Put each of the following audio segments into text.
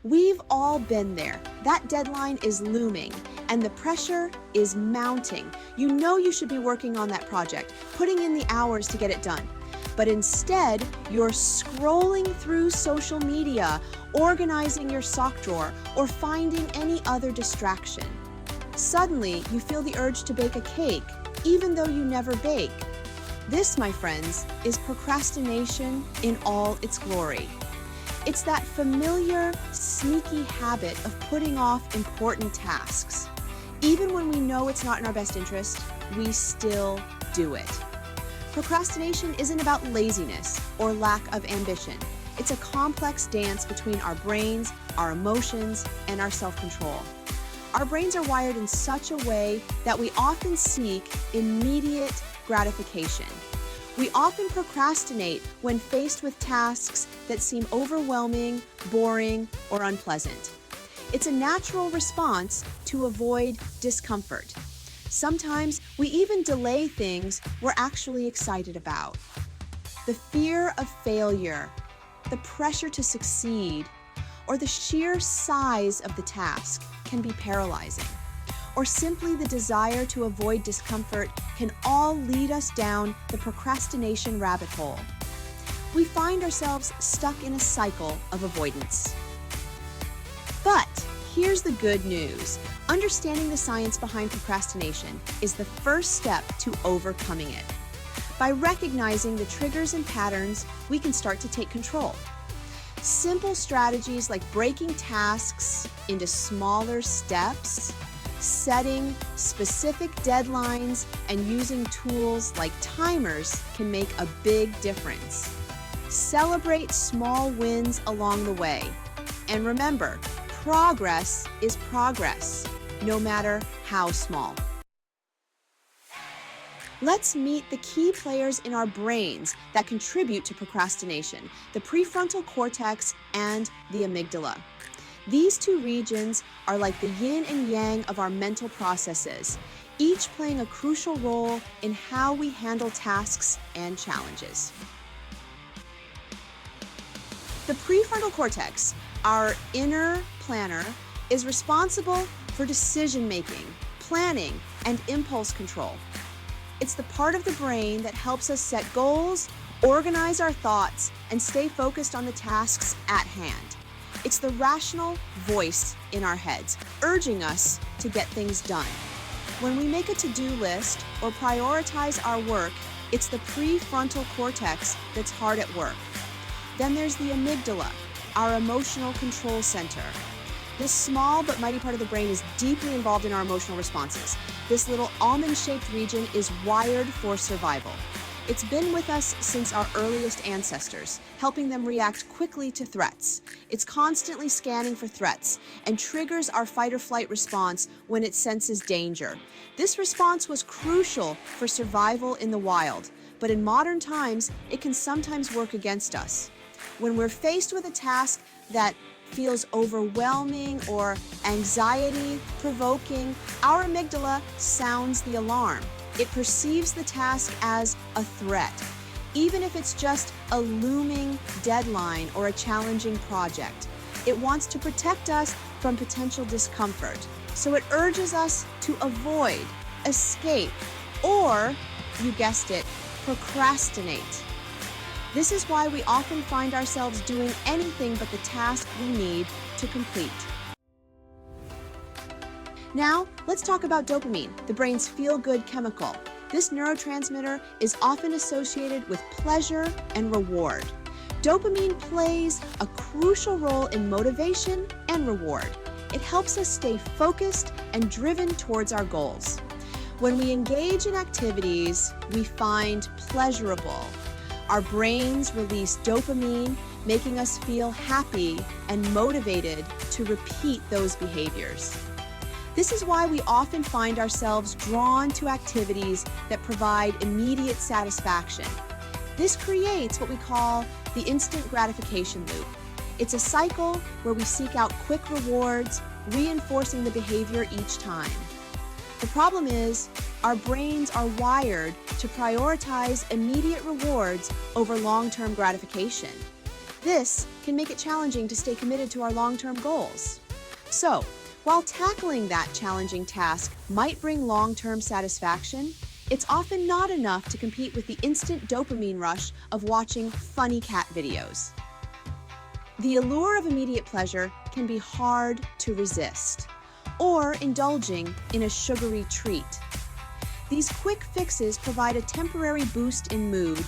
We've all been there. That deadline is looming and the pressure is mounting. You know you should be working on that project, putting in the hours to get it done. But instead, you're scrolling through social media, organizing your sock drawer, or finding any other distraction. Suddenly, you feel the urge to bake a cake, even though you never bake. This, my friends, is procrastination in all its glory. It's that familiar, sneaky habit of putting off important tasks. Even when we know it's not in our best interest, we still do it. Procrastination isn't about laziness or lack of ambition. It's a complex dance between our brains, our emotions, and our self-control. Our brains are wired in such a way that we often seek immediate gratification. We often procrastinate when faced with tasks that seem overwhelming, boring, or unpleasant. It's a natural response to avoid discomfort. Sometimes we even delay things we're actually excited about. The fear of failure, the pressure to succeed, or the sheer size of the task can be paralyzing. Or simply the desire to avoid discomfort can all lead us down the procrastination rabbit hole. We find ourselves stuck in a cycle of avoidance. But here's the good news. Understanding the science behind procrastination is the first step to overcoming it. By recognizing the triggers and patterns, we can start to take control. Simple strategies like breaking tasks into smaller steps, setting specific deadlines, and using tools like timers can make a big difference. Celebrate small wins along the way. And remember, progress is progress, no matter how small. Let's meet the key players in our brains that contribute to procrastination, the prefrontal cortex and the amygdala. These two regions are like the yin and yang of our mental processes, each playing a crucial role in how we handle tasks and challenges. The prefrontal cortex, our inner planner, is responsible for decision-making, planning, and impulse control. It's the part of the brain that helps us set goals, organize our thoughts, and stay focused on the tasks at hand. It's the rational voice in our heads, urging us to get things done. When we make a to-do list or prioritize our work, it's the prefrontal cortex that's hard at work. Then there's the amygdala, our emotional control center. This small but mighty part of the brain is deeply involved in our emotional responses. This little almond-shaped region is wired for survival. It's been with us since our earliest ancestors, helping them react quickly to threats. It's constantly scanning for threats and triggers our fight or flight response when it senses danger. This response was crucial for survival in the wild, but in modern times, it can sometimes work against us. When we're faced with a task that feels overwhelming or anxiety-provoking, our amygdala sounds the alarm. It perceives the task as a threat, even if it's just a looming deadline or a challenging project. It wants to protect us from potential discomfort, so it urges us to avoid, escape, or, you guessed it, procrastinate. This is why we often find ourselves doing anything but the task we need to complete. Now, let's talk about dopamine, the brain's feel-good chemical. This neurotransmitter is often associated with pleasure and reward. Dopamine plays a crucial role in motivation and reward. It helps us stay focused and driven towards our goals. When we engage in activities we find pleasurable, our brains release dopamine, making us feel happy and motivated to repeat those behaviors. This is why we often find ourselves drawn to activities that provide immediate satisfaction. This creates what we call the instant gratification loop. It's a cycle where we seek out quick rewards, reinforcing the behavior each time. The problem is, our brains are wired to prioritize immediate rewards over long-term gratification. This can make it challenging to stay committed to our long-term goals. So, while tackling that challenging task might bring long-term satisfaction, it's often not enough to compete with the instant dopamine rush of watching funny cat videos. The allure of immediate pleasure can be hard to resist, or indulging in a sugary treat. These quick fixes provide a temporary boost in mood,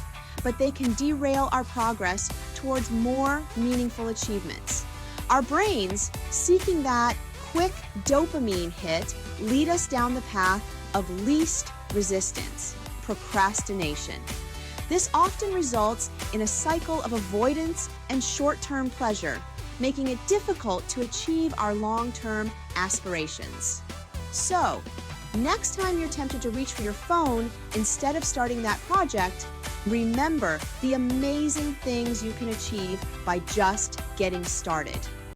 but they can derail our progress towards more meaningful achievements. Our brains, seeking that quick dopamine hit, lead us down the path of least resistance, procrastination. This often results in a cycle of avoidance and short-term pleasure, making it difficult to achieve our long-term aspirations. So, next time you're tempted to reach for your phone instead of starting that project, remember the amazing things you can achieve by just getting started.